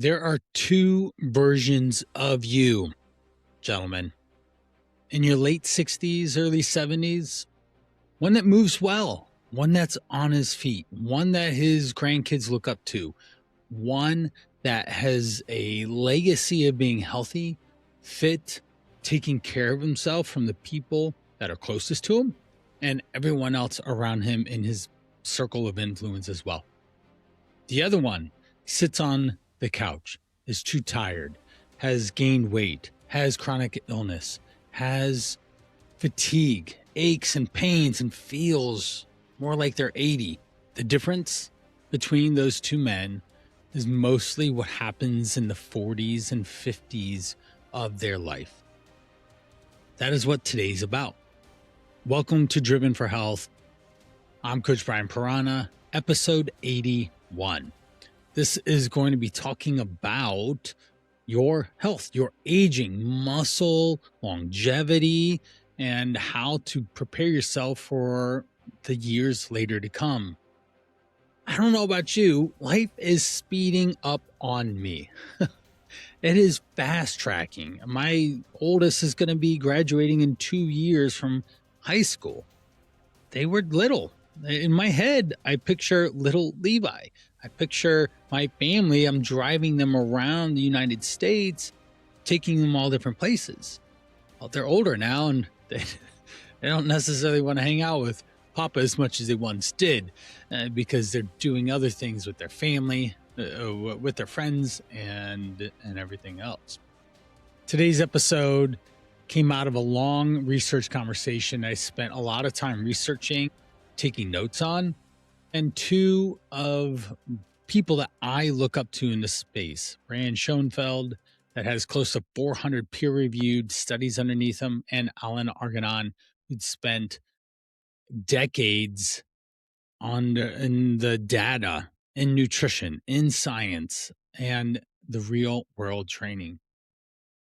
There are two versions of you, gentlemen. In your late 60s, early 70s, one that moves well, one that's on his feet, one that his grandkids look up to, one that has a legacy of being healthy, fit, taking care of himself from the people that are closest to him and everyone else around him in his circle of influence as well. The other one sits on the couch, is too tired, has gained weight, has chronic illness, has fatigue, aches and pains, and feels more like they're 80. The difference between those two men is mostly what happens in the 40s and 50s of their life. That is what today's about. Welcome to Driven for Health. I'm Coach Brian Pirana, episode 81. This is going to be talking about your health, your aging, muscle, longevity, and how to prepare yourself for the years later to come. I don't know about you, life is speeding up on me. It is fast tracking. My oldest is going to be graduating in 2 years from high school. They were little. In my head, I picture little Levi. I picture my family. I'm driving them around the United States, taking them all different places. Well, they're older now, and they don't necessarily want to hang out with Papa as much as they once did, because they're doing other things with their family, with their friends, and everything else. Today's episode came out of a long research conversation I spent a lot of time researching, taking notes on, and two of people that I look up to in this space. Schoenfeld, that has close to 400 peer-reviewed studies underneath him, and Alan Aragon, who'd spent decades in the data, in nutrition, in science, and the real world training.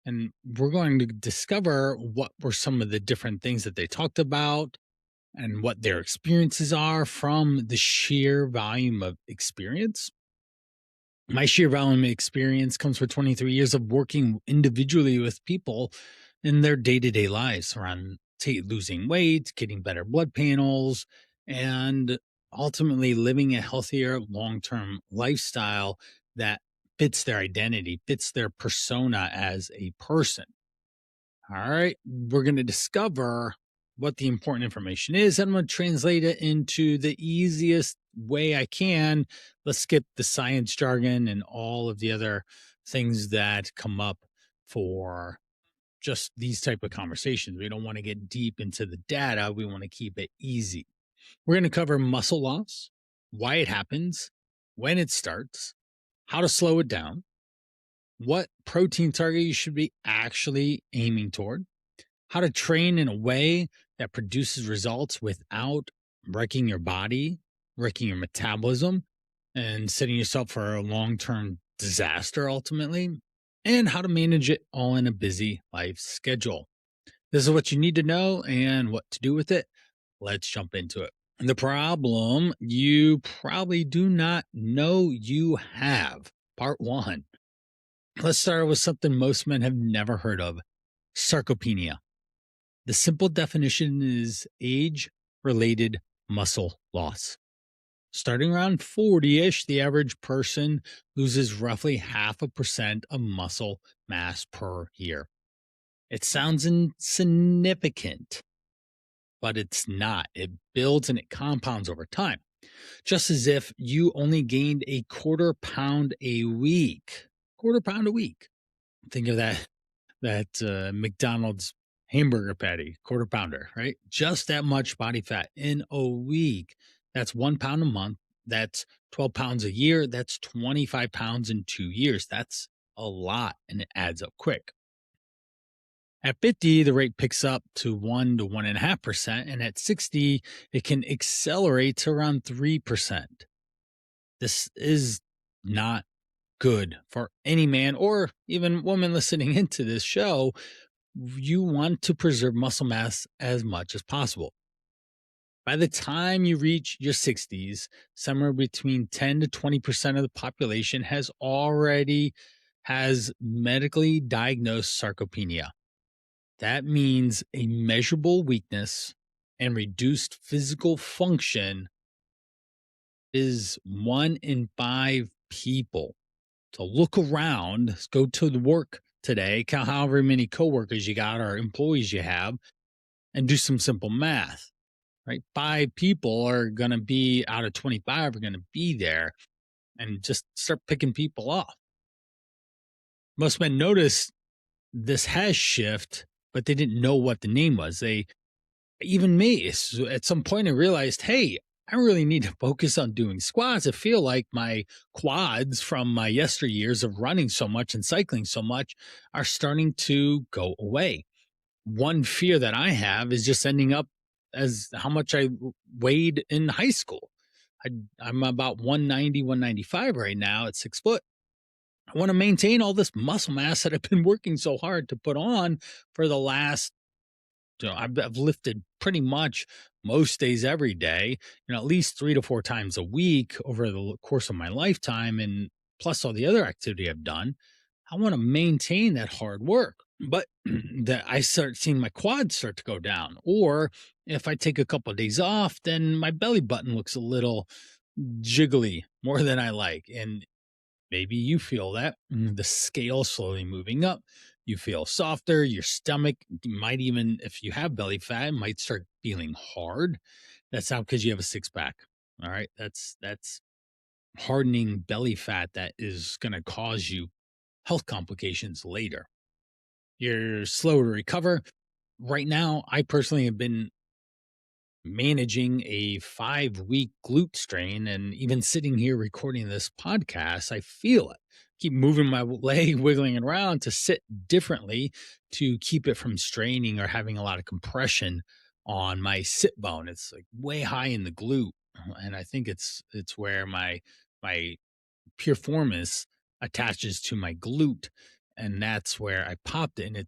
And we're going to discover what were some of the different things that they talked about and what their experiences are from the sheer volume of experience. My sheer volume of experience comes from 23 years of working individually with people in their day-to-day lives around losing weight, getting better blood panels, and ultimately living a healthier long-term lifestyle that fits their identity, fits their persona as a person. All right, we're going to discover what the important information is. I'm going to translate it into the easiest way I can. Let's skip the science jargon and all of the other things that come up for just these type of conversations. We don't want to get deep into the data. We want to keep it easy. We're going to cover muscle loss, why it happens, when it starts, how to slow it down, what protein target you should be actually aiming toward, how to train in a way that produces results without wrecking your body, wrecking your metabolism, and setting yourself for a long-term disaster ultimately, and how to manage it all in a busy life schedule. This is what you need to know and what to do with it. Let's jump into it. And the problem you probably do not know you have. Part one. Let's start with something most men have never heard of: sarcopenia. The simple definition is age-related muscle loss. Starting around 40-ish, the average person loses roughly 0.5% of muscle mass per year. It sounds insignificant, but it's not. It builds and it compounds over time. Just as if you only gained a quarter pound a week. Think of that McDonald's hamburger patty, quarter pounder, right? Just that much body fat in a week. That's 1 pound a month. That's 12 pounds a year. That's 25 pounds in 2 years. That's a lot, and it adds up quick. At 50, the rate picks up to 1 to 1.5%, and at 60, it can accelerate to around 3%. This is not good for any man or even woman listening into this show. You want to preserve muscle mass as much as possible. By the time you reach your 60s, somewhere between 10 to 20% of the population has medically diagnosed sarcopenia. That means a measurable weakness and reduced physical function is 1 in 5 people. So look around, go to the work today, count however many coworkers you got or employees you have, and do some simple math, right? 5 people are going to be out of 25 are going to be there, and just start picking people off. Most men notice this has shift, but they didn't know what the name was. Even me, at some point I realized, hey, I really need to focus on doing squats. I feel like my quads from my yesteryears of running so much and cycling so much are starting to go away. One fear that I have is just ending up as how much I weighed in high school. I'm about 190, 195 right now at 6 foot. I want to maintain all this muscle mass that I've been working so hard to put on for the last, I've lifted pretty much most days every day, at least 3 to 4 times a week over the course of my lifetime. And plus all the other activity I've done, I want to maintain that hard work. But that I start seeing my quads start to go down. Or if I take a couple of days off, then my belly button looks a little jiggly more than I like. And maybe you feel that the scale slowly moving up. You feel softer. Your stomach might even, if you have belly fat, it might start feeling hard. That's not because you have a six pack. All right. That's hardening belly fat that is going to cause you health complications later. You're slow to recover. Right now, I personally have been managing a 5-week glute strain, and even sitting here recording this podcast, I feel it. Keep moving my leg, wiggling it around to sit differently to keep it from straining or having a lot of compression on my sit bone. It's like way high in the glute, and I think it's where my piriformis attaches to my glute, and that's where I popped it, and it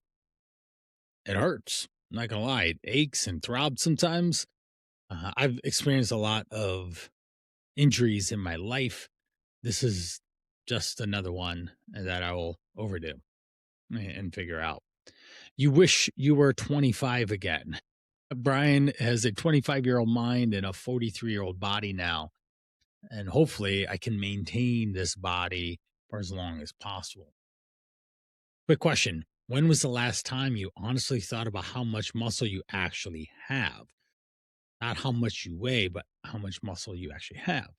hurts. I'm not gonna lie, it aches and throbs sometimes. I've experienced a lot of injuries in my life. This is just another one that I will overdo and figure out. You wish you were 25 again. Brian has a 25-year-old mind and a 43-year-old body now. And hopefully I can maintain this body for as long as possible. Quick question. When was the last time you honestly thought about how much muscle you actually have? Not how much you weigh, but how much muscle you actually have.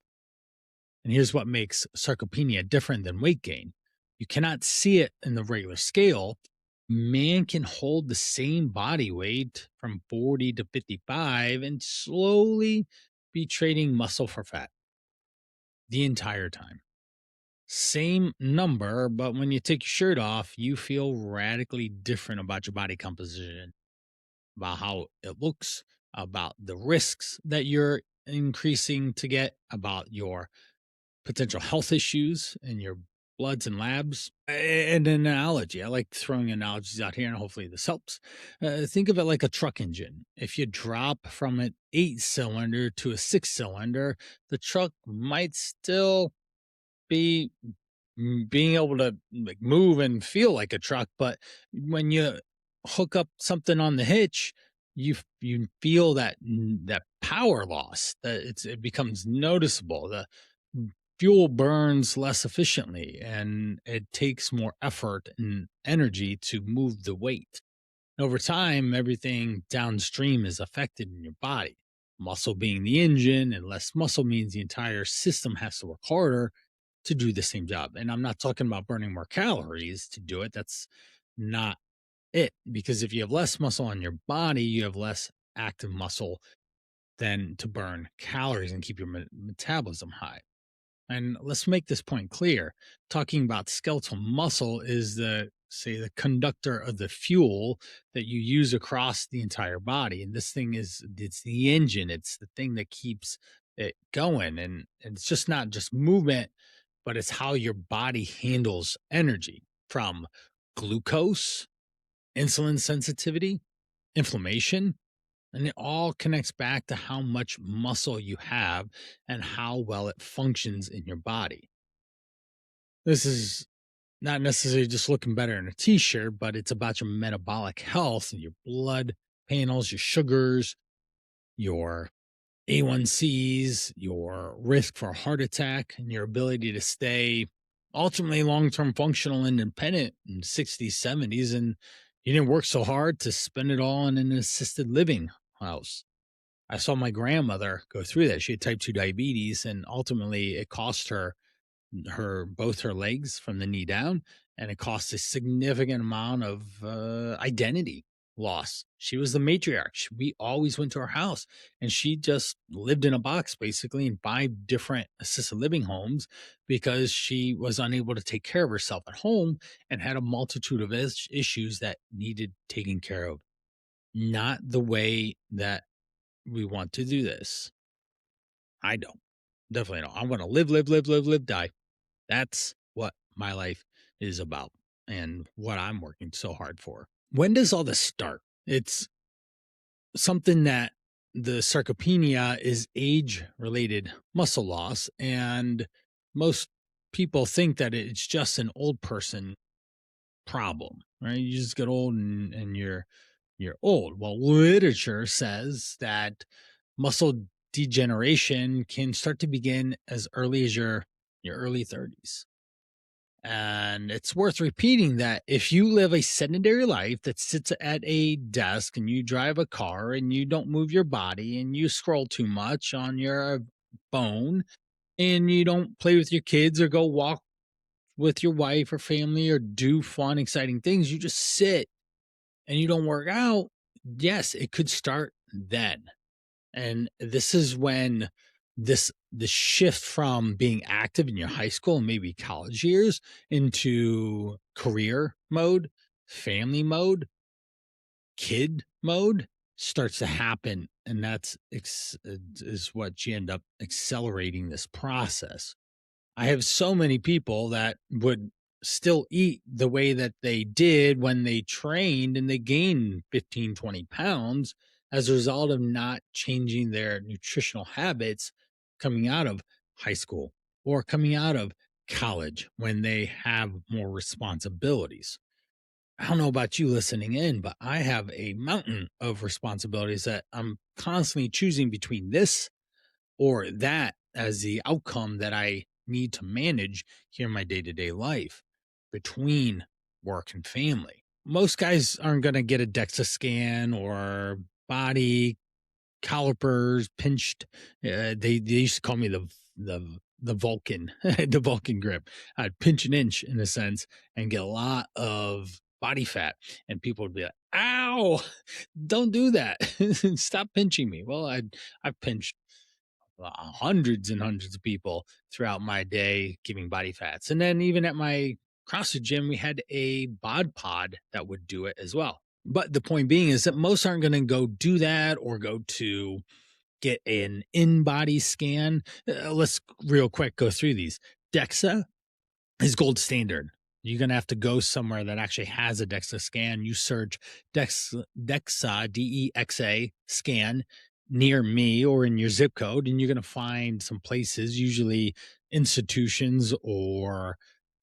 And here's what makes sarcopenia different than weight gain. You cannot see it in the regular scale. Man can hold the same body weight from 40 to 55 and slowly be trading muscle for fat the entire time. Same number, but when you take your shirt off, you feel radically different about your body composition, about how it looks, about the risks that you're increasing to get, about your potential health issues in your bloods and labs. And an analogy, I like throwing analogies out here, and hopefully this helps. Think of it like a truck engine. If you drop from an 8-cylinder to a 6-cylinder, the truck might still be being able to like move and feel like a truck, but when you hook up something on the hitch, you feel that power loss, that it becomes noticeable. The fuel burns less efficiently, and it takes more effort and energy to move the weight. And over time, everything downstream is affected in your body. Muscle being the engine, and less muscle means the entire system has to work harder to do the same job. And I'm not talking about burning more calories to do it. That's not it. Because if you have less muscle on your body, you have less active muscle than to burn calories and keep your metabolism high. And let's make this point clear. Talking about skeletal muscle is the conductor of the fuel that you use across the entire body. And this thing it's the engine. It's the thing that keeps it going. And it's just not just movement, but it's how your body handles energy, from glucose, insulin sensitivity, inflammation, And it all connects back to how much muscle you have and how well it functions in your body. This is not necessarily just looking better in a t-shirt, but it's about your metabolic health and your blood panels, your sugars, your A1Cs, your risk for a heart attack, and your ability to stay ultimately long-term functional and independent in 60s, 70s. And you didn't work so hard to spend it all in an assisted living house. I saw my grandmother go through that. She had type 2 diabetes, and ultimately it cost her both her legs from the knee down, and it cost a significant amount of identity loss. She was the matriarch. We always went to her house, and she just lived in a box basically in 5 different assisted living homes because she was unable to take care of herself at home and had a multitude of issues that needed taking care of. Not the way that we want to do this. I don't. Definitely don't. I want to live, live, live, live, live, die. That's what my life is about and what I'm working so hard for. When does all this start? It's something that the sarcopenia is age related muscle loss. And most people think that it's just an old person problem, right? You just get old and you're old. Well, literature says that muscle degeneration can start to begin as early as your early 30s. And it's worth repeating that if you live a sedentary life that sits at a desk and you drive a car and you don't move your body and you scroll too much on your phone and you don't play with your kids or go walk with your wife or family or do fun, exciting things, you just sit and you don't work out, yes, it could start then. And this is when the shift from being active in your high school and maybe college years into career mode, family mode, kid mode starts to happen. And is what you end up accelerating this process. I have so many people that would still eat the way that they did when they trained and they gained 15, 20 pounds as a result of not changing their nutritional habits coming out of high school or coming out of college when they have more responsibilities. I don't know about you listening in, but I have a mountain of responsibilities that I'm constantly choosing between this or that as the outcome that I need to manage here in my day to day life between work and family. Most guys aren't going to get a DEXA scan or body calipers pinched. They used to call me the Vulcan, the Vulcan grip. I'd pinch an inch in a sense and get a lot of body fat, and people would be like, "Ow, don't do that! Stop pinching me." Well, I've pinched hundreds and hundreds of people throughout my day giving body fats. And then even at my CrossFit gym, we had a bod pod that would do it as well. But the point being is that most aren't going to go do that or go to get an in-body scan. Let's real quick go through these. DEXA is gold standard. You're going to have to go somewhere that actually has a DEXA scan. You search DEXA, DEXA scan near me or in your zip code, and you're going to find some places, usually institutions or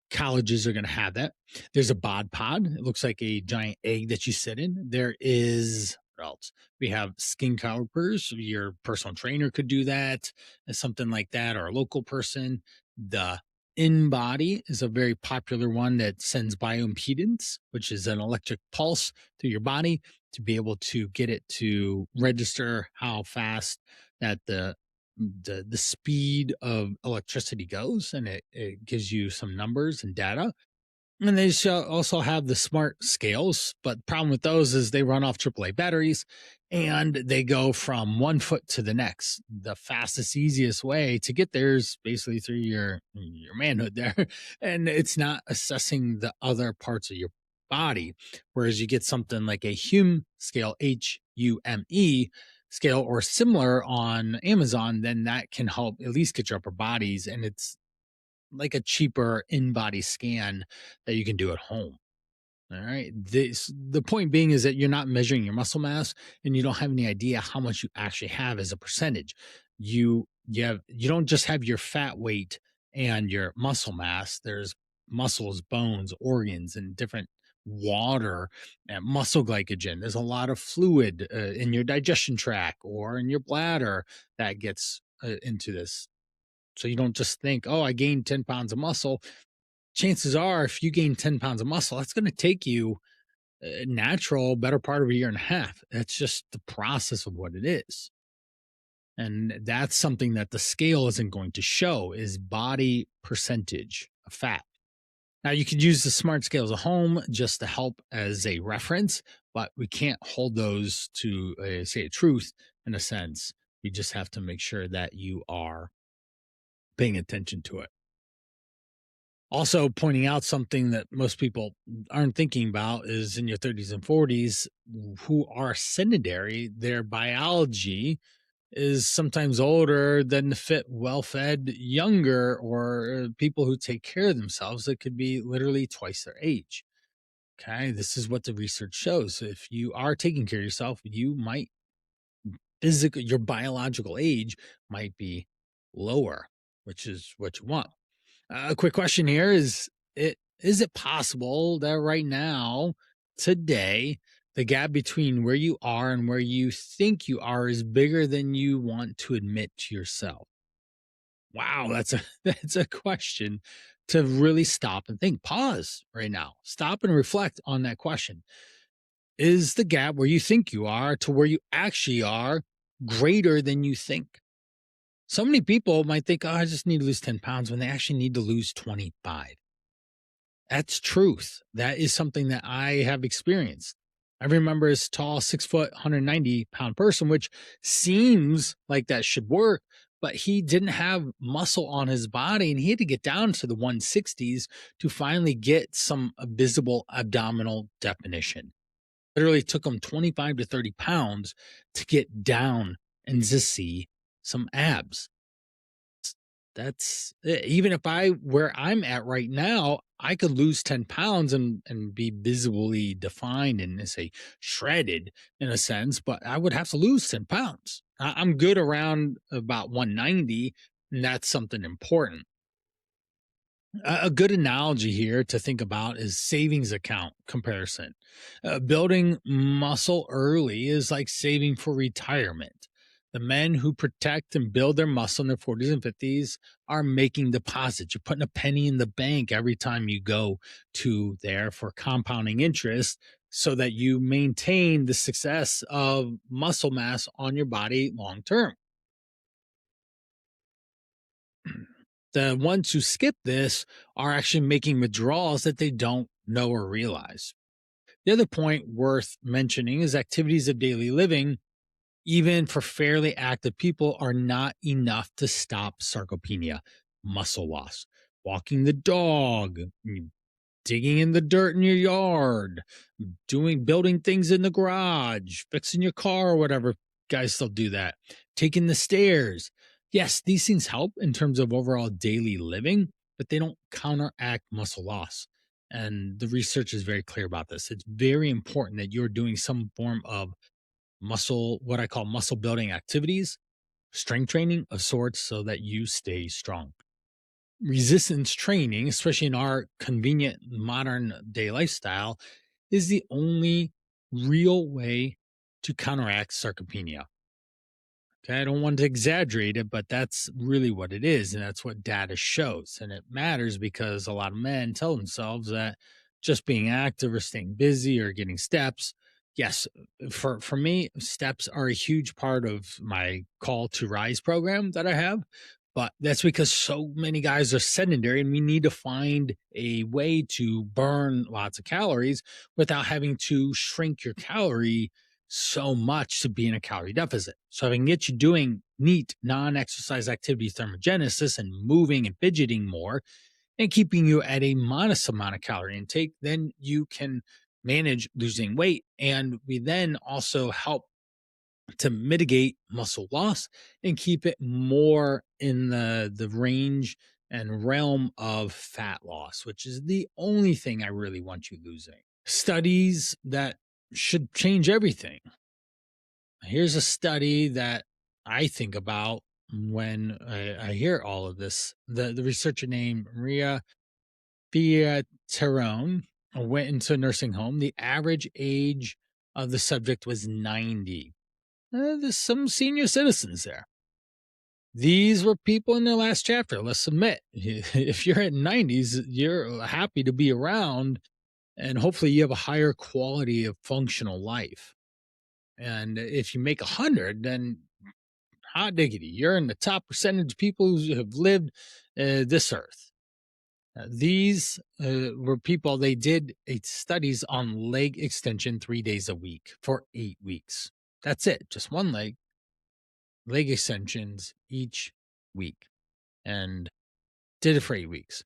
colleges are going to have that. There's a bod pod. It looks like a giant egg that you sit in. There is, what else? We have skin calipers. Your personal trainer could do that, something like that, or a local person. The in body is a very popular one that sends bioimpedance, which is an electric pulse through your body to be able to get it to register how fast that the speed of electricity goes, and it gives you some numbers and data. And they also have the smart scales, but the problem with those is they run off AAA batteries and they go from one foot to the next. The fastest, easiest way to get there is basically through your manhood there. And it's not assessing the other parts of your body. Whereas you get something like a HUME scale, HUME scale or similar on Amazon, then that can help at least get your upper bodies. And it's like a cheaper in-body scan that you can do at home. All right. The point being is that you're not measuring your muscle mass and you don't have any idea how much you actually have as a percentage. You don't just have your fat weight and your muscle mass. There's muscles, bones, organs, and different water and muscle glycogen. There's a lot of fluid in your digestion tract or in your bladder that gets into this. So you don't just think, oh, I gained 10 pounds of muscle. Chances are, if you gain 10 pounds of muscle, that's going to take you natural better part of a year and a half. That's just the process of what it is. And that's something that the scale isn't going to show is body percentage of fat. Now you could use the smart scales at home just to help as a reference, but we can't hold those to say a truth in a sense. We just have to make sure that you are paying attention to it. Also, pointing out something that most people aren't thinking about is in your 30s and 40s who are sedentary, their biology is sometimes older than the fit, well fed, younger, or people who take care of themselves that could be literally twice their age. Okay. This is what the research shows. If you are taking care of yourself, you might physically, your biological age might be lower, which is what you want. A quick question here is it possible that right now, today, the gap between where you are and where you think you are is bigger than you want to admit to yourself? Wow, that's a that's a question to really stop and think. Pause right now. Stop and reflect on that question. Is the gap where you think you are to where you actually are greater than you think? So many people might think, oh, I just need to lose 10 pounds when they actually need to lose 25. That's truth. That is something that I have experienced. I remember as tall, 6 foot, 190-pound person, which seems like that should work, but he didn't have muscle on his body and he had to get down to the 160s to finally get some visible abdominal definition. Literally took him 25 to 30 pounds to get down and to see some abs. That's even if I where I'm at right now, I could lose 10 pounds and be visibly defined and say shredded in a sense, but I would have to lose 10 pounds. I'm good around about 190, and that's something important. A good analogy here to think about is savings account comparison. Building muscle early is like saving for retirement. The men who protect and build their muscle in their 40s and 50s are making deposits. You're putting a penny in the bank every time you go to there for compounding interest so that you maintain the success of muscle mass on your body long term. The ones who skip this are actually making withdrawals that they don't know or realize. The other point worth mentioning is activities of daily living, even for fairly active people, are not enough to stop sarcopenia, muscle loss. Walking the dog, digging in the dirt in your yard, building things in the garage, fixing your car or whatever. Guys still do that. Taking the stairs. Yes, these things help in terms of overall daily living, but they don't counteract muscle loss. And the research is very clear about this. It's very important that you're doing some form of muscle, what I call muscle building activities, strength training of sorts, so that you stay strong. Resistance training, especially in our convenient modern day lifestyle, is the only real way to counteract sarcopenia. Okay, I don't want to exaggerate it, but that's really what it is. And that's what data shows. And it matters because a lot of men tell themselves that just being active or staying busy or getting steps. Yes, for me, steps are a huge part of my Call to Rise program that I have. But that's because so many guys are sedentary and we need to find a way to burn lots of calories without having to shrink your calorie so much to be in a calorie deficit. So if I can get you doing neat non-exercise activity thermogenesis and moving and fidgeting more and keeping you at a modest amount of calorie intake, then you can manage losing weight. And we then also help to mitigate muscle loss and keep it more in the range and realm of fat loss, which is the only thing I really want you losing. Studies that should change everything. Here's a study that I think about when I hear all of this. The researcher named Maria Piaterone went into a nursing home. The average age of the subject was 90. There's some senior citizens there. These were people in their last chapter. Let's admit, if you're at 90s, you're happy to be around, and hopefully you have a higher quality of functional life. And if you make 100, then hot diggity, you're in the top percentage of people who have lived this earth. These were people, they did studies on leg extension 3 days a week for 8 weeks. That's it, just one leg extensions each week, and did it for 8 weeks.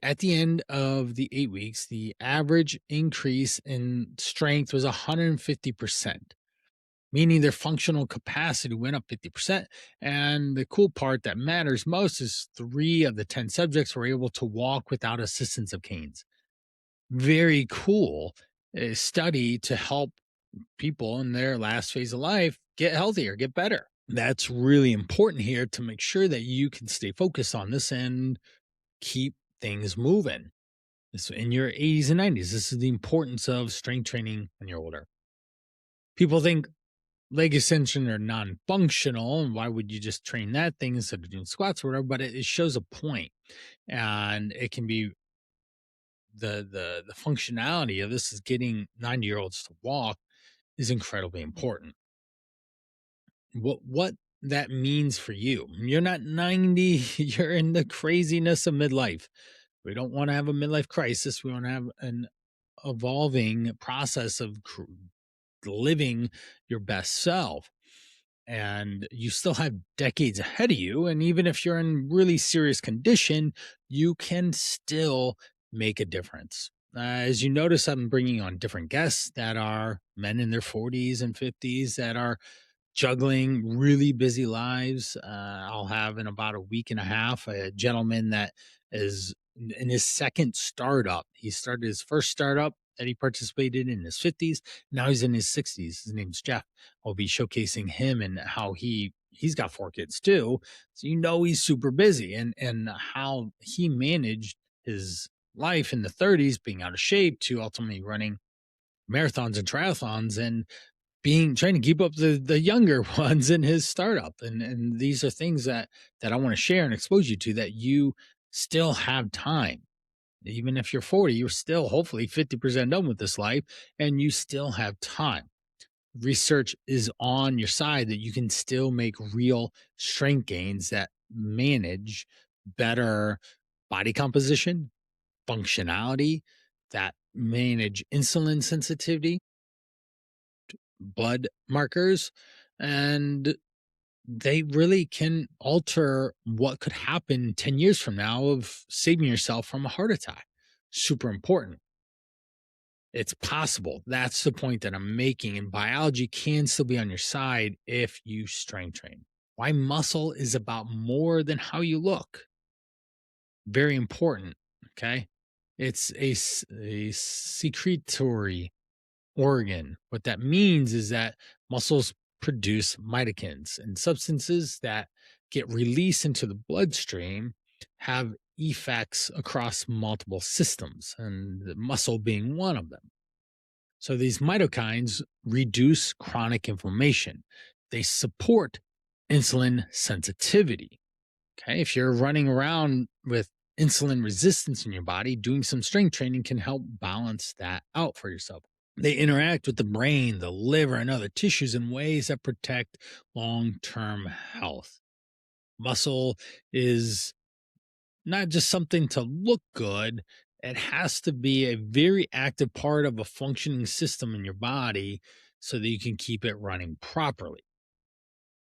At the end of the 8 weeks, the average increase in strength was 150%, meaning their functional capacity went up 50%. And the cool part that matters most is 3 of the 10 subjects were able to walk without assistance of canes. Very cool study to help people in their last phase of life get healthier, get better. That's really important here to make sure that you can stay focused on this and keep things moving. So in your 80s and 90s, this is the importance of strength training when you're older. People think leg extension are non-functional, and why would you just train that thing instead of doing squats or whatever? But it shows a point, and it can be the functionality of this is getting 90-year-olds to walk is incredibly important. What that means for you? You're not 90. You're in the craziness of midlife. We don't want to have a midlife crisis. We want to have an evolving process of living your best self. And you still have decades ahead of you. And even if you're in really serious condition, you can still make a difference. As you notice, I'm bringing on different guests that are men in their 40s and 50s that are juggling really busy lives. I'll have in about a week and a half a gentleman that is in his second startup. He started his first startup that he participated in his 50s. Now he's in his 60s. His name's Jeff. I'll be showcasing him and how he's got 4 kids too. So he's super busy, and how he managed his life in the 30s, being out of shape, to ultimately running marathons and triathlons and trying to keep up the younger ones in his startup. And these are things that I want to share and expose you to, that you still have time. Even if you're 40, you're still hopefully 50% done with this life, and you still have time. Research is on your side that you can still make real strength gains that manage better body composition, functionality, that manage insulin sensitivity, blood markers, and they really can alter what could happen 10 years from now of saving yourself from a heart attack. Super important. It's possible. That's the point that I'm making. And biology can still be on your side if you strength train. Why muscle is about more than how you look. Very important. Okay. It's a secretory organ. What that means is that muscles produce mitokines, and substances that get released into the bloodstream have effects across multiple systems, and the muscle being one of them. So these mitokines reduce chronic inflammation. They support insulin sensitivity. Okay. If you're running around with insulin resistance in your body, doing some strength training can help balance that out for yourself. They interact with the brain, the liver, and other tissues in ways that protect long-term health. Muscle is not just something to look good. It has to be a very active part of a functioning system in your body so that you can keep it running properly.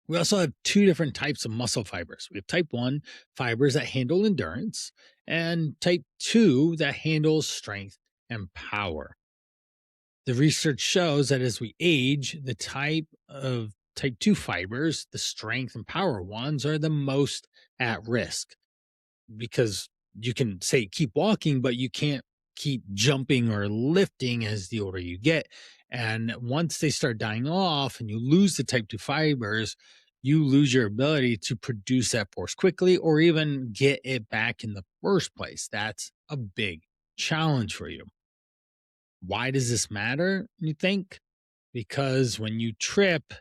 We also have 2 different types of muscle fibers. We have type 1 fibers that handle endurance, and type 2 that handles strength and power. The research shows that as we age, the type 2 fibers, the strength and power ones, are the most at risk, because you can say keep walking, but you can't keep jumping or lifting as the older you get. And once they start dying off and you lose the type 2 fibers, you lose your ability to produce that force quickly or even get it back in the first place. That's a big challenge for you. Why does this matter, you think? Because when you trip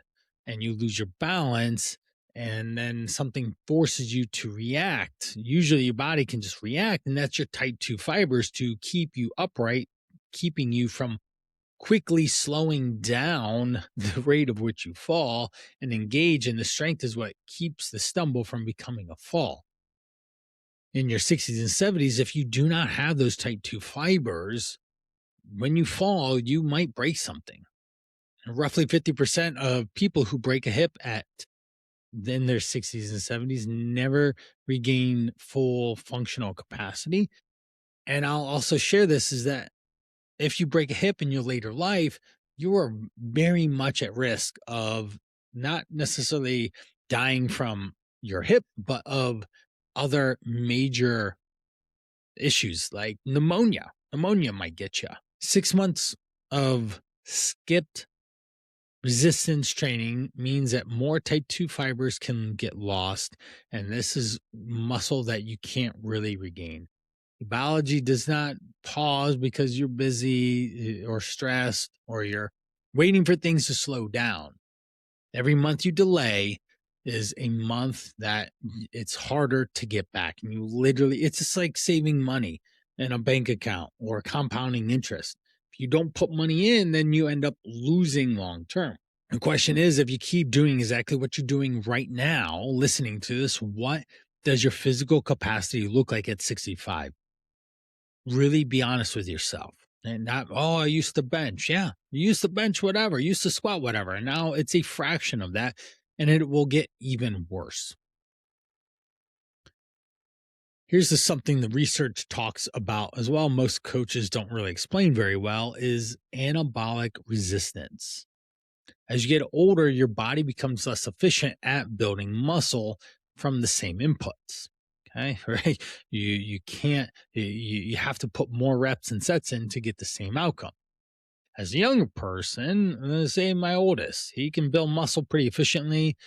and you lose your balance and then something forces you to react, usually your body can just react, and that's your type 2 fibers to keep you upright, keeping you from quickly slowing down the rate of which you fall and engage. And the strength is what keeps the stumble from becoming a fall. In your 60s and 70s, if you do not have those type 2 fibers, when you fall, you might break something. Roughly 50% of people who break a hip in their 60s and 70s never regain full functional capacity. And I'll also share this is that if you break a hip in your later life, you are very much at risk of not necessarily dying from your hip, but of other major issues like pneumonia. Pneumonia might get you. 6 months of skipped resistance training means that more type 2 fibers can get lost, and this is muscle that you can't really regain. Biology does not pause because you're busy or stressed or you're waiting for things to slow down. Every month you delay is a month that it's harder to get back. And it's just like saving money in a bank account or compounding interest. If you don't put money in, then you end up losing long term. The question is, if you keep doing exactly what you're doing right now, listening to this, what does your physical capacity look like at 65? Really be honest with yourself and not, oh, I used to bench. Yeah, you used to bench whatever, used to squat whatever. And now it's a fraction of that, and it will get even worse. Here's something the research talks about as well. Most coaches don't really explain very well is anabolic resistance. As you get older, your body becomes less efficient at building muscle from the same inputs. Okay, right? You can't, you have to put more reps and sets in to get the same outcome. As a younger person, say my oldest, he can build muscle pretty efficiently,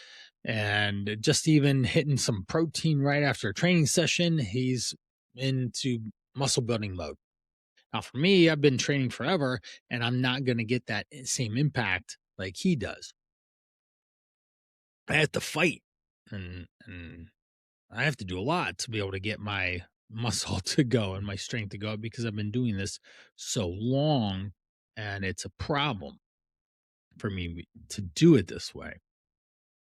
and just even hitting some protein right after a training session, he's into muscle building mode. Now, for me, I've been training forever, and I'm not going to get that same impact like he does. I have to fight, and I have to do a lot to be able to get my muscle to go and my strength to go because I've been doing this so long, and it's a problem for me to do it this way.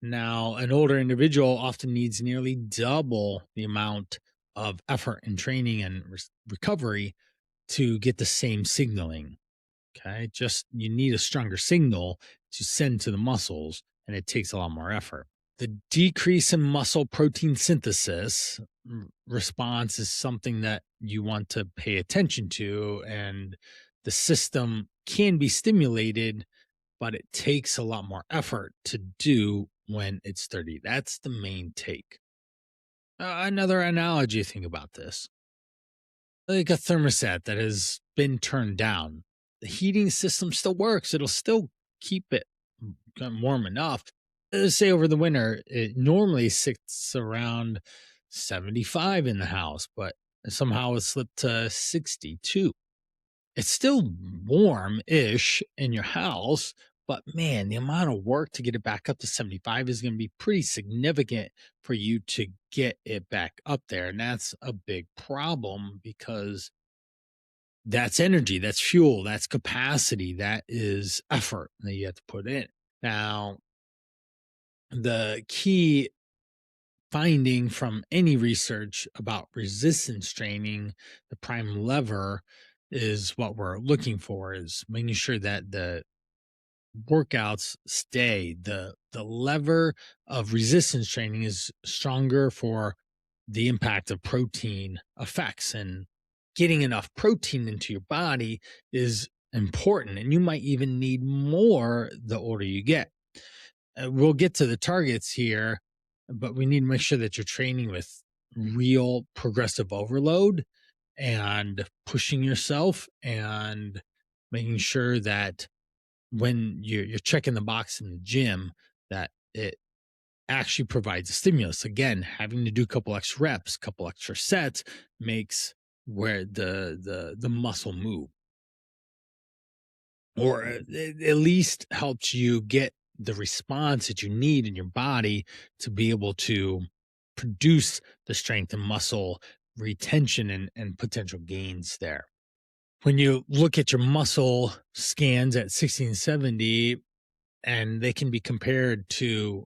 Now, an older individual often needs nearly double the amount of effort and training and recovery to get the same signaling. Okay. Just you need a stronger signal to send to the muscles, and it takes a lot more effort. The decrease in muscle protein synthesis response is something that you want to pay attention to, and the system can be stimulated, but it takes a lot more effort to do when it's 30. That's the main take. Another analogy, think about this. Like a thermostat that has been turned down. The heating system still works. It'll still keep it warm enough. Say over the winter, it normally sits around 75 in the house, but somehow it slipped to 62. It's still warm-ish in your house, but man, the amount of work to get it back up to 75 is going to be pretty significant for you to get it back up there. And that's a big problem because that's energy, that's fuel, that's capacity, that is effort that you have to put in. Now, the key finding from any research about resistance training, the prime lever is what we're looking for, is making sure that the workouts stay. The lever of resistance training is stronger for the impact of protein effects, and getting enough protein into your body is important, and you might even need more the older you get. We'll get to the targets here, but we need to make sure that you're training with real progressive overload and pushing yourself and making sure that when you're checking the box in the gym, that it actually provides a stimulus. Again, having to do a couple extra reps, couple extra sets makes where the muscle move, or at least helps you get the response that you need in your body to be able to produce the strength and muscle retention and potential gains there. When you look at your muscle scans at 1670, and they can be compared to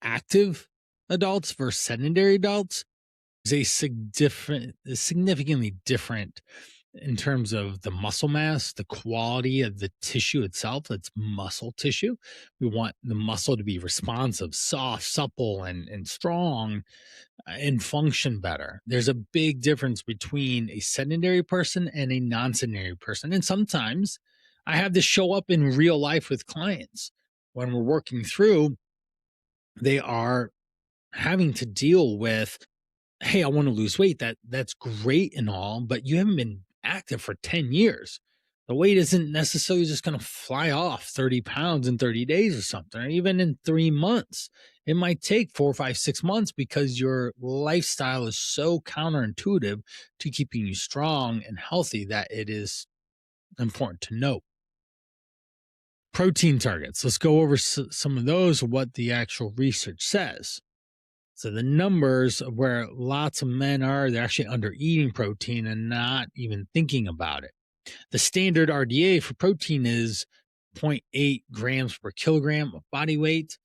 active adults versus sedentary adults, is a significantly different in terms of the muscle mass, the quality of the tissue itself. That's muscle tissue. We want the muscle to be responsive, soft, supple, and strong, and function better. There's a big difference between a sedentary person and a non-sedentary person. And sometimes I have this show up in real life with clients when we're working through. They are having to deal with, hey, I want to lose weight. That's great and all, but you haven't been active for 10 years. The weight isn't necessarily just going to fly off 30 pounds in 30 days or something, or even in 3 months. It might take 4, 5, 6 months because your lifestyle is so counterintuitive to keeping you strong and healthy that it is important to note. Protein targets. Let's go over some of those, what the actual research says. So the numbers of where lots of men are, they're actually under eating protein and not even thinking about it. The standard RDA for protein is 0.8 grams per kilogram of body weight,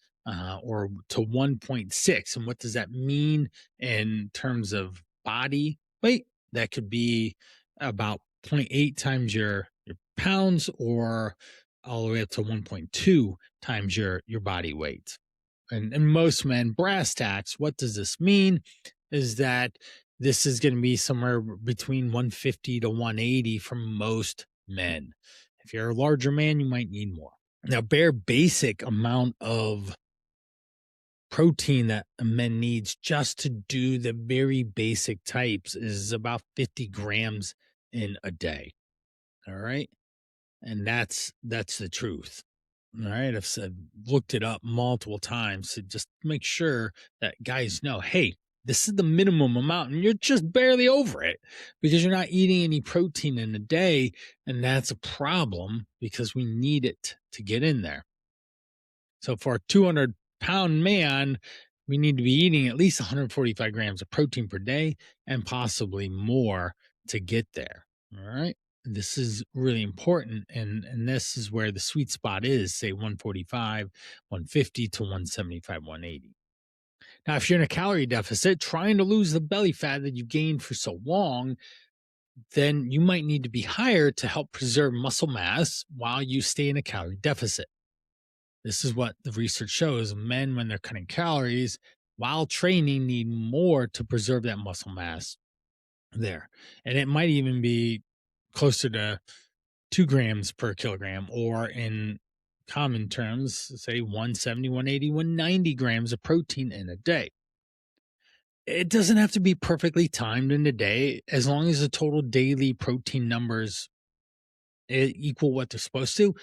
or to 1.6. And what does that mean in terms of body weight? That could be about 0.8 times your pounds, or all the way up to 1.2 times your body weight. And most men, brass tacks, what does this mean? Is that this is going to be somewhere between 150 to 180 for most men. If you're a larger man, you might need more. Now, bare basic amount of protein that a man needs just to do the very basic types is about 50 grams in a day. All right. And that's the truth. All right. I've looked it up multiple times to just make sure that guys know, hey, this is the minimum amount and you're just barely over it because you're not eating any protein in a day. And that's a problem because we need it to get in there. So for a 200-pound man, we need to be eating at least 145 grams of protein per day and possibly more to get there. All right. This is really important, and this is where the sweet spot is, say 145, 150 to 175, 180. Now, if you're in a calorie deficit, trying to lose the belly fat that you've gained for so long, then you might need to be higher to help preserve muscle mass while you stay in a calorie deficit. This is what the research shows. Men, when they're cutting calories while training, need more to preserve that muscle mass there. And it might even be closer to 2 grams per kilogram, or in common terms, say 170, 180, 190 grams of protein in a day. It doesn't have to be perfectly timed in a day, as long as the total daily protein numbers equal what they're supposed to.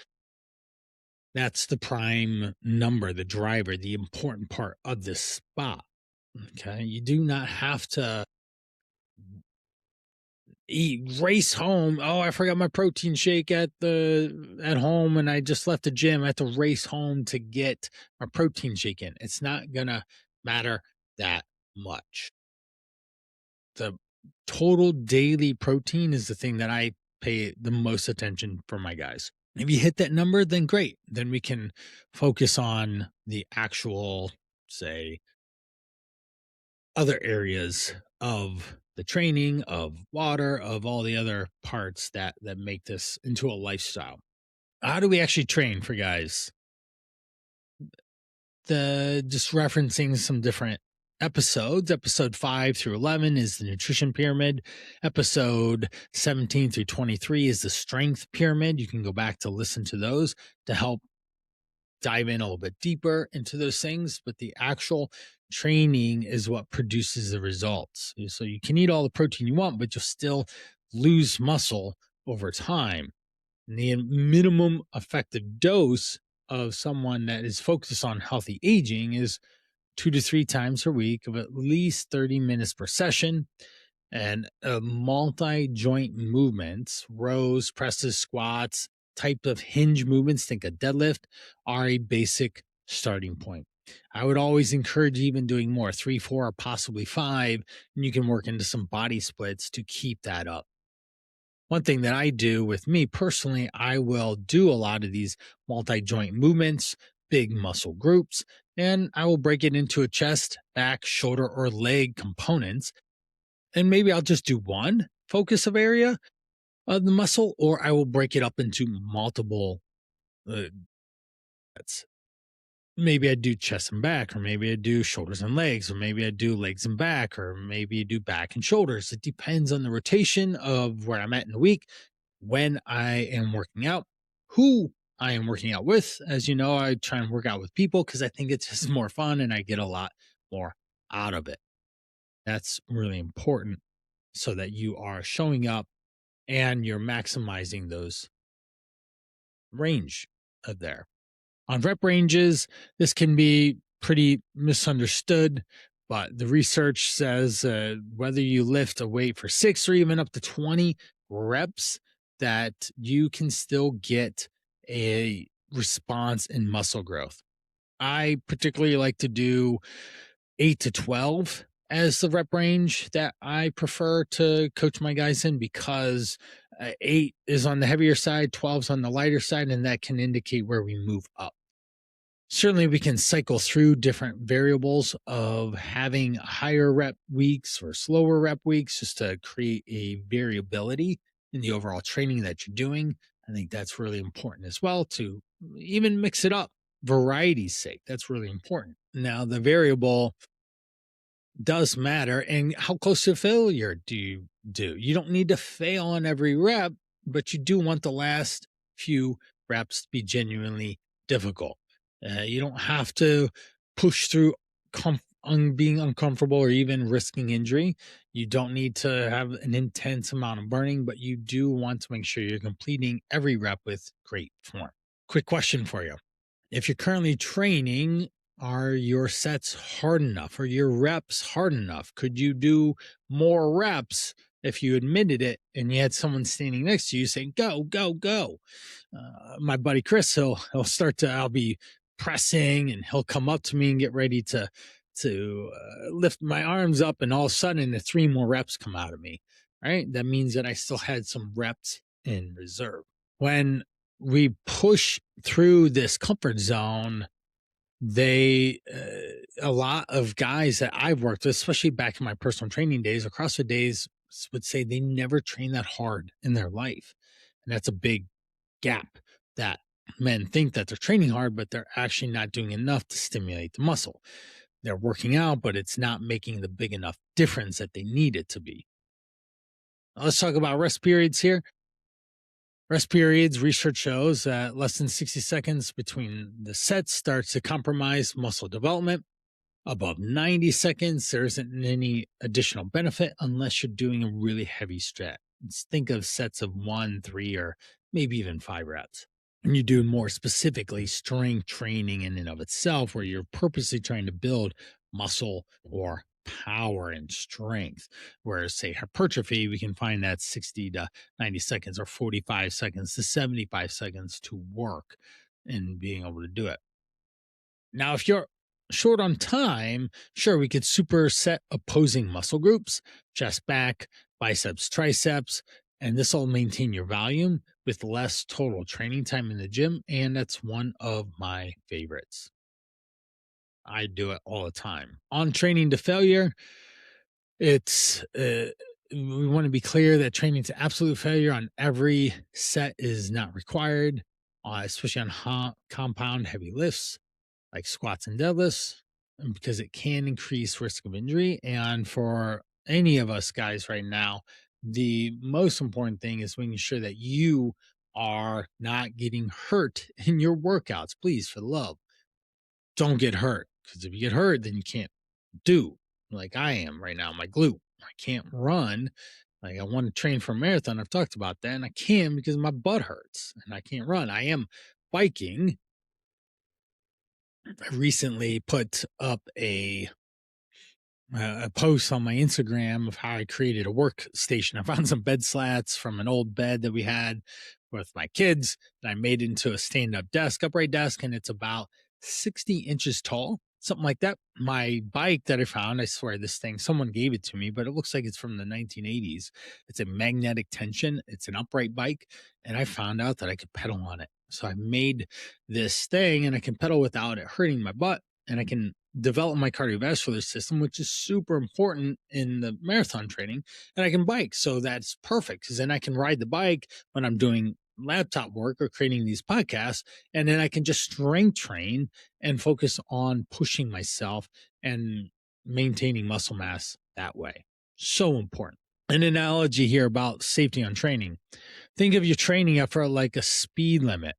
That's the prime number, the driver, the important part of this spot. Okay. You do not have to race home. Oh, I forgot my protein shake at home and I just left the gym. I have to race home to get my protein shake in. It's not gonna matter that much. The total daily protein is the thing that I pay the most attention for my guys. If you hit that number, then great. Then we can focus on the actual, say, other areas of the training, of water, of all the other parts that make this into a lifestyle. How do we actually train for guys? Just referencing some different episodes. Episode 5 through 11 is the nutrition pyramid. Episode 17 through 23 is the strength pyramid. You can go back to listen to those to help dive in a little bit deeper into those things. But the actual training is what produces the results. So you can eat all the protein you want, but you'll still lose muscle over time. And the minimum effective dose of someone that is focused on healthy aging is 2 to 3 times per week of at least 30 minutes per session. And multi joint movements, rows, presses, squats, type of hinge movements, think a deadlift, are a basic starting point. I would always encourage even doing more, 3, 4, or possibly 5, and you can work into some body splits to keep that up. One thing that I do with me personally, I will do a lot of these multi joint movements, big muscle groups, and I will break it into a chest, back, shoulder, or leg components. And maybe I'll just do one focus of area of the muscle, or I will break it up into multiple. Uh, that's maybe I do chest and back, or maybe I do shoulders and legs, or maybe I do legs and back, or maybe I do back and shoulders. It depends on the rotation of where I'm at in the week, when I am working out, who I am working out with. As you know, I try and work out with people because I think it's just more fun and I get a lot more out of it. That's really important so that you are showing up and you're maximizing those range of there. On rep ranges, this can be pretty misunderstood, but the research says whether you lift a weight for 6 or even up to 20 reps, that you can still get a response in muscle growth. I particularly like to do 8 to 12 as the rep range that I prefer to coach my guys in, because 8 is on the heavier side, 12 is on the lighter side, and that can indicate where we move up. Certainly, we can cycle through different variables of having higher rep weeks or slower rep weeks just to create a variability in the overall training that you're doing. I think that's really important as well, to even mix it up. Variety's sake, that's really important. Now, the variable does matter. And how close to failure do you do? You don't need to fail on every rep, but you do want the last few reps to be genuinely difficult. You don't have to push through being uncomfortable or even risking injury. You don't need to have an intense amount of burning, but you do want to make sure you're completing every rep with great form. Quick question for you. If you're currently training, are your sets hard enough? Are your reps hard enough? Could you do more reps if you admitted it and you had someone standing next to you saying, go, go, go? My buddy Chris, I'll be pressing and he'll come up to me and get ready to lift my arms up, and all of a sudden the 3 more reps come out of me. Right? That means that I still had some reps in reserve. When we push through this comfort zone, a lot of guys that I've worked with, especially back in my personal training days or CrossFit days, would say they never train that hard in their life. And that's a big gap, that men think that they're training hard, but they're actually not doing enough to stimulate the muscle. They're working out, but it's not making the big enough difference that they need it to be. Now, let's talk about rest periods here. Rest periods, research shows that less than 60 seconds between the sets starts to compromise muscle development. Above 90 seconds, there isn't any additional benefit unless you're doing a really heavy stretch. Let's think of sets of 1, 3, or maybe even 5 reps. And you do more specifically strength training in and of itself, where you're purposely trying to build muscle or power and strength. Whereas, say, hypertrophy, we can find that 60 to 90 seconds or 45 seconds to 75 seconds to work and being able to do it. Now, if you're short on time, sure, we could superset opposing muscle groups, chest, back, biceps, triceps, and this will maintain your volume with less total training time in the gym. And that's one of my favorites. I do it all the time. On training to failure, it's we want to be clear that training to absolute failure on every set is not required, especially on compound heavy lifts like squats and deadlifts, because it can increase risk of injury. And for any of us guys right now, the most important thing is making sure that you are not getting hurt in your workouts. Please, for the love, don't get hurt, because if you get hurt, then you can't do, like I am right now, my glute. I can't run. Like I want to train for a marathon. I've talked about that, and I can because my butt hurts and I can't run. I am biking. I recently put up a post on my Instagram of how I created a workstation. I found some bed slats from an old bed that we had with my kids that I made into a stand-up desk, upright desk, and it's about 60 inches tall, something like that. My bike that I found, I swear this thing, someone gave it to me, but it looks like it's from the 1980s. It's a magnetic tension. It's an upright bike, and I found out that I could pedal on it. So I made this thing and I can pedal without it hurting my butt, and I can develop my cardiovascular system, which is super important in the marathon training. And I can bike. So that's perfect because then I can ride the bike when I'm doing laptop work or creating these podcasts. And then I can just strength train and focus on pushing myself and maintaining muscle mass that way. So important. An analogy here about safety on training. Think of your training effort like a speed limit.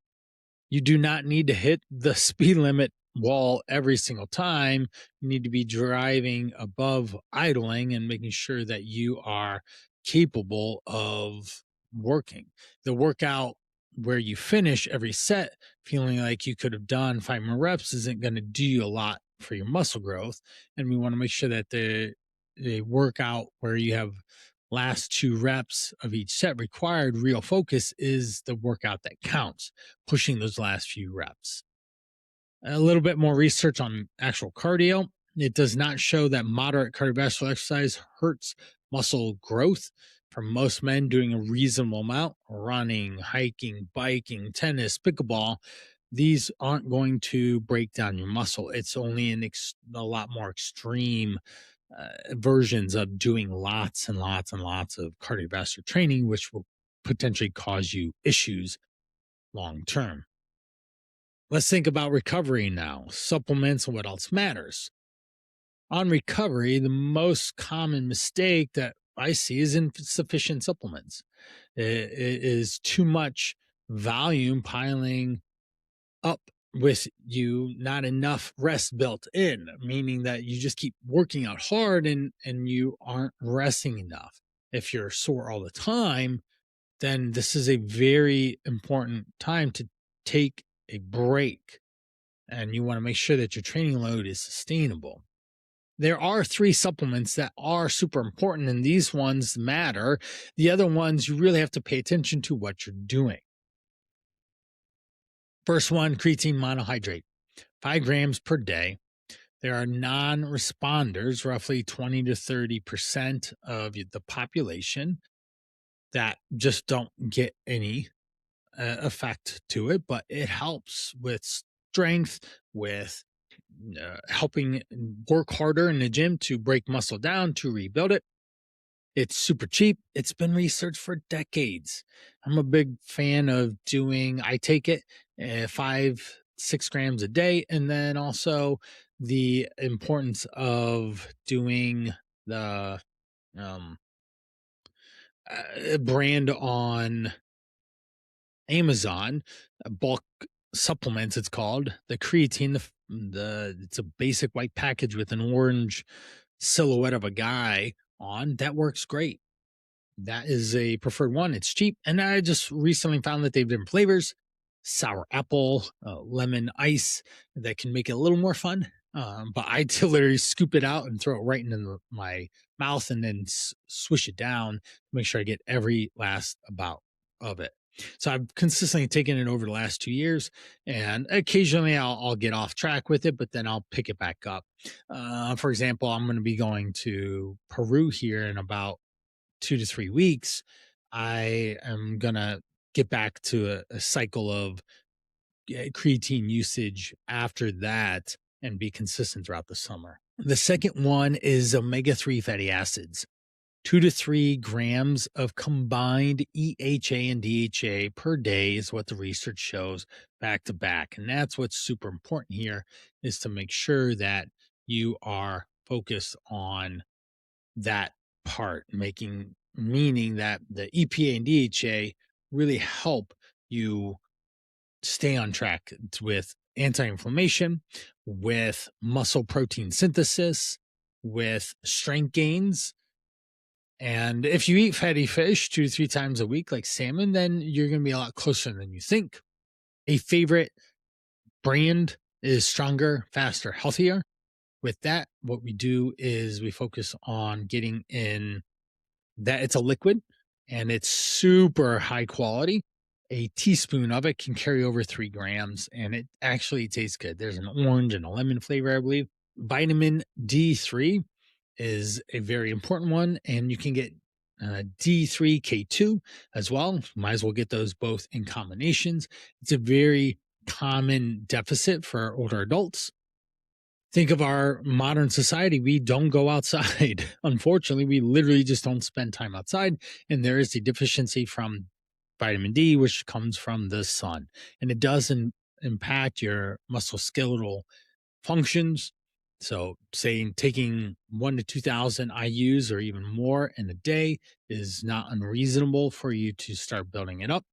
You do not need to hit the speed limit wall every single time. You need to be driving above idling and making sure that you are capable of working. The workout where you finish every set feeling like you could have done 5 more reps isn't going to do you a lot for your muscle growth. And we want to make sure that the workout where you have last 2 reps of each set required real focus is the workout that counts, pushing those last few reps. A little bit more research on actual cardio. It does not show that moderate cardiovascular exercise hurts muscle growth. For most men doing a reasonable amount, running, hiking, biking, tennis, pickleball, these aren't going to break down your muscle. It's only a lot more extreme versions of doing lots and lots and lots of cardiovascular training, which will potentially cause you issues long term. Let's think about recovery now, supplements and what else matters. On recovery, the most common mistake that I see is insufficient supplements. It is too much volume piling up with you, not enough rest built in, meaning that you just keep working out hard and you aren't resting enough. If you're sore all the time, then this is a very important time to take a break, and you want to make sure that your training load is sustainable. There are 3 supplements that are super important, and these ones matter. The other ones, you really have to pay attention to what you're doing. First one, creatine monohydrate, 5 grams per day. There are non-responders, roughly 20 to 30% of the population, that just don't get any effect to it, but it helps with strength, with helping work harder in the gym to break muscle down, to rebuild it. It's super cheap. It's been researched for decades. I'm a big fan of I take it 5, 6 grams a day. And then also the importance of doing the brand on Amazon, bulk supplements, it's called the creatine. It's a basic white package with an orange silhouette of a guy on. That works great. That is a preferred one. It's cheap. And I just recently found that they've different flavors: sour apple, lemon ice, that can make it a little more fun. But I literally scoop it out and throw it right into my mouth and then swish it down to make sure I get every last bout of it. So I've consistently taken it over the last 2 years, and occasionally I'll get off track with it, but then I'll pick it back up. For example, I'm going to be going to Peru here in about 2 to 3 weeks. I am going to get back to a cycle of creatine usage after that and be consistent throughout the summer. The second one is omega-3 fatty acids. 2 to 3 grams of combined EHA and DHA per day is what the research shows, back to back. And that's what's super important here, is to make sure that you are focused on that part, meaning that the EPA and DHA really help you stay on track with anti-inflammation, with muscle protein synthesis, with strength gains. And if you eat fatty fish 2 to 3 times a week, like salmon, then you're going to be a lot closer than you think. A favorite brand is Stronger, Faster, Healthier. With that, what we do is we focus on getting in that it's a liquid and it's super high quality. A teaspoon of it can carry over 3 grams and it actually tastes good. There's an orange and a lemon flavor, I believe. Vitamin D3 is a very important one, and you can get D3K2 as well. Might as well get those both in combinations. It's a very common deficit for older adults. Think of our modern society. We don't go outside. Unfortunately, we literally just don't spend time outside. And there is a deficiency from vitamin D, which comes from the sun. And it doesn't impact your musculoskeletal functions. So saying taking 1 to 2,000 IUs or even more in a day is not unreasonable for you to start building it up.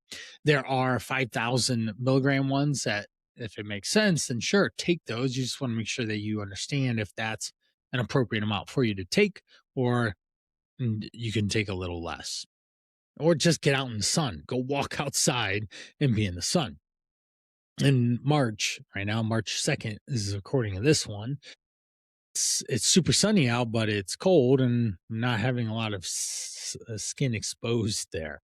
There are 5,000 milligram ones that, if it makes sense, then sure, take those. You just want to make sure that you understand if that's an appropriate amount for you to take, or you can take a little less, or just get out in the sun, go walk outside and be in the sun. In March, right now, March 2nd is according to this one. It's super sunny out, but it's cold and not having a lot of skin exposed there.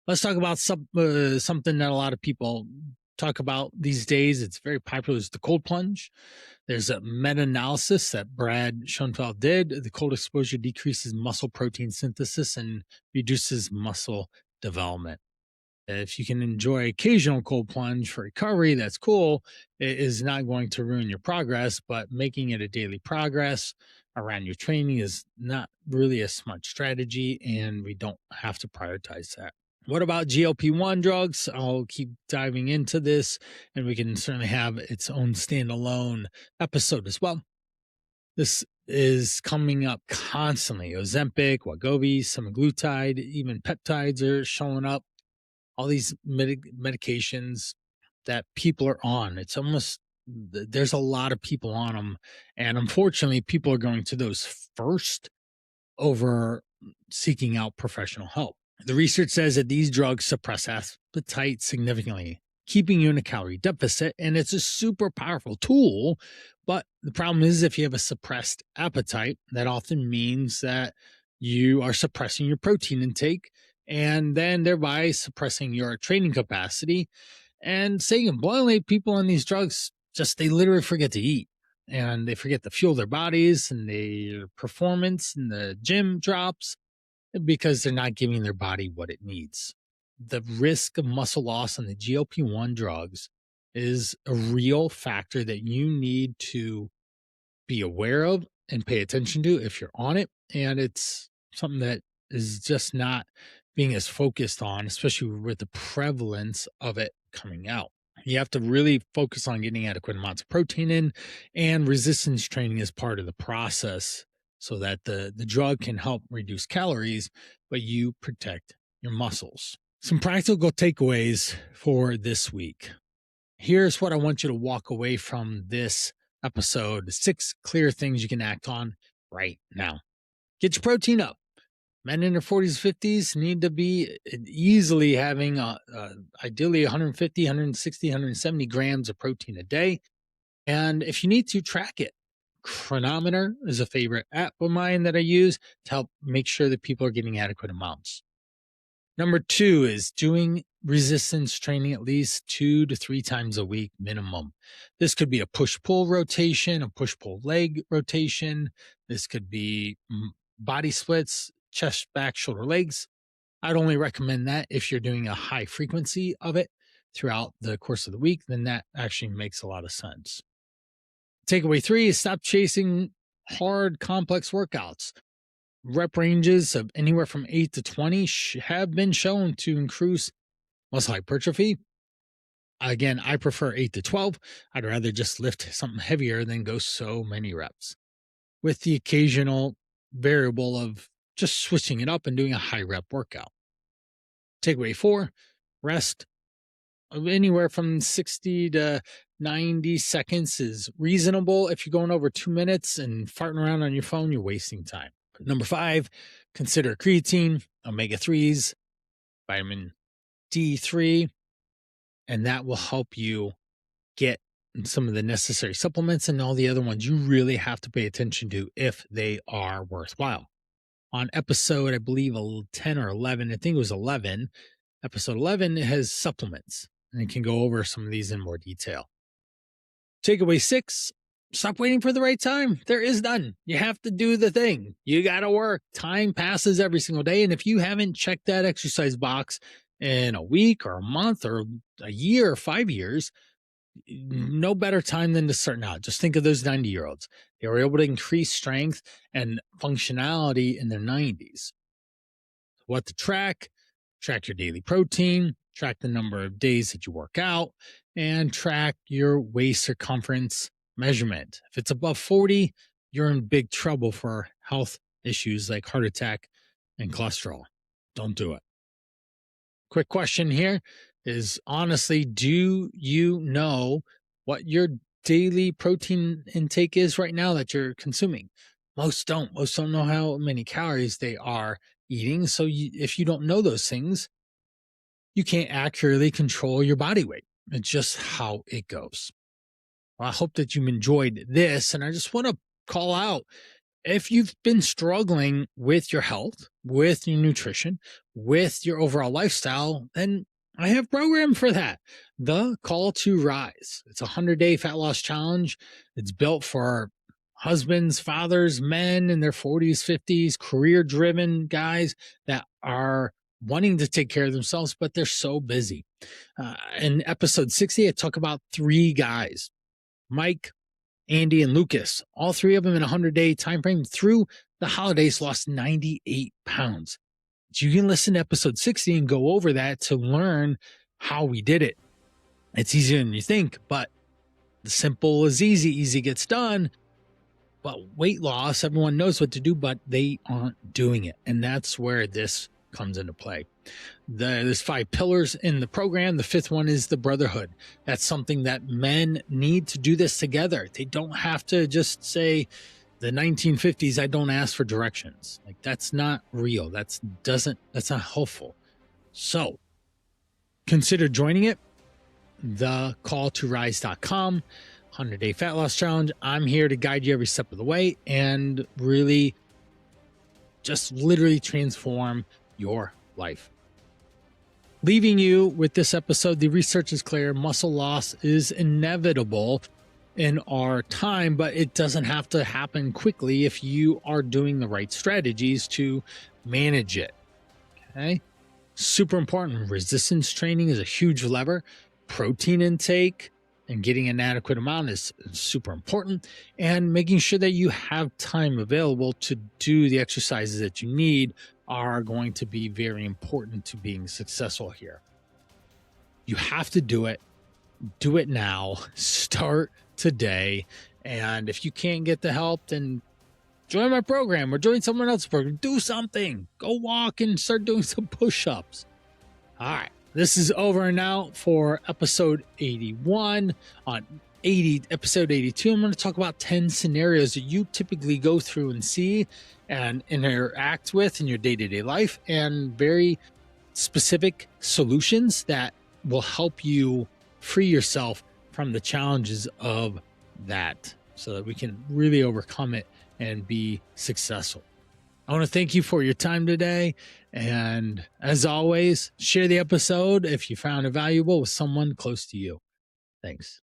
Let's talk about something that a lot of people talk about these days. It's very popular. Is the cold plunge. There's a meta-analysis that Brad Schoenfeld did. The cold exposure decreases muscle protein synthesis and reduces muscle development. If you can enjoy occasional cold plunge for recovery, that's cool. It is not going to ruin your progress, but making it a daily progress around your training is not really a smart strategy, and we don't have to prioritize that. What about GLP-1 drugs? I'll keep diving into this, and we can certainly have its own standalone episode as well. This is coming up constantly. Ozempic, Wegovy, semaglutide, even peptides are showing up. All these medications that people are on. It's almost, there's a lot of people on them. And unfortunately, people are going to those first over seeking out professional help. The research says that these drugs suppress appetite significantly, keeping you in a calorie deficit. And it's a super powerful tool. But the problem is, if you have a suppressed appetite, that often means that you are suppressing your protein intake, and then thereby suppressing your training capacity. And saying it bluntly, people on these drugs they literally forget to eat, and they forget to fuel their bodies, and their performance in the gym drops because they're not giving their body what it needs. The risk of muscle loss on the GLP-1 drugs is a real factor that you need to be aware of and pay attention to if you're on it. And it's something that is just not being as focused on, especially with the prevalence of it coming out. You have to really focus on getting adequate amounts of protein in, and resistance training is part of the process so that the drug can help reduce calories, but you protect your muscles. Some practical takeaways for this week. Here's what I want you to walk away from this episode: 6 clear things you can act on right now. Get your protein up. Men in their 40s, 50s need to be easily having ideally 150, 160, 170 grams of protein a day. And if you need to, track it. Chronometer is a favorite app of mine that I use to help make sure that people are getting adequate amounts. Number 2 is doing resistance training at least 2 to 3 times a week minimum. This could be a push-pull rotation, a push-pull leg rotation. This could be body splits, chest, back, shoulder, legs. I'd only recommend that if you're doing a high frequency of it throughout the course of the week, then that actually makes a lot of sense. Takeaway 3 is stop chasing hard, complex workouts. Rep ranges of anywhere from 8 to 20 have been shown to increase muscle hypertrophy. Again, I prefer 8 to 12. I'd rather just lift something heavier than go so many reps, with the occasional variable of just switching it up and doing a high rep workout. Takeaway 4, rest. Anywhere from 60 to 90 seconds is reasonable. If you're going over 2 minutes and farting around on your phone, you're wasting time. Number 5, consider creatine, omega-3s, vitamin D3, and that will help you get some of the necessary supplements and all the other ones you really have to pay attention to if they are worthwhile. On episode, I believe 10 or 11, I think it was 11, episode 11 has supplements, and it can go over some of these in more detail. Takeaway 6, stop waiting for the right time. There is none. You have to do the thing. You got to work. Time passes every single day. And if you haven't checked that exercise box in a week or a month or a year or 5 years, no better time than to start now. Just think of those 90-year-olds. They were able to increase strength and functionality in their 90s. What to track your daily protein, track the number of days that you work out, and track your waist circumference measurement. If it's above 40, you're in big trouble for health issues like heart attack and cholesterol. Don't do it. Quick question here is, honestly, do you know what your daily protein intake is right now that you're consuming? Most don't. Most don't know how many calories they are eating. So if you don't know those things, you can't accurately control your body weight. It's just how it goes. Well, I hope that you've enjoyed this. And I just want to call out, if you've been struggling with your health, with your nutrition, with your overall lifestyle, then I have a program for that. The Call to Rise. It's a 100-day fat loss challenge. It's built for husbands, fathers, men in their 40s, 50s, career-driven guys that are wanting to take care of themselves, but they're so busy. In episode 60, I talk about 3 guys, Mike, Andy, and Lucas. All 3 of them in a 100-day time frame through the holidays lost 98 pounds. You can listen to episode 60 and go over that to learn how we did it. It's easier than you think, but the simple is easy. Easy gets done. But weight loss, everyone knows what to do, but they aren't doing it. And that's where this comes into play. There's 5 pillars in the program. The 5th one is the brotherhood. That's something that men need to do this together. They don't have to just say, the 1950s, I don't ask for directions. Like, that's not real. That's not helpful. So consider joining it. thecalltorise.com, 100-day fat loss challenge. I'm here to guide you every step of the way and really just literally transform your life. Leaving you with this episode, the research is clear. Muscle loss is inevitable in our time, but it doesn't have to happen quickly if you are doing the right strategies to manage it. Okay. Super important. Resistance training is a huge lever. Protein intake and getting an adequate amount is super important. And making sure that you have time available to do the exercises that you need are going to be very important to being successful here. You have to do it. Do it now. Start today. And if you can't get the help, then join my program or join someone else's program. Do something. Go walk and start doing some push-ups. All right. This is over and out for episode 81. On episode 82, I'm going to talk about 10 scenarios that you typically go through and see and interact with in your day-to-day life, and very specific solutions that will help you free yourself from the challenges of that so that we can really overcome it and be successful. I want to thank you for your time today. And as always, share the episode if you found it valuable with someone close to you. Thanks.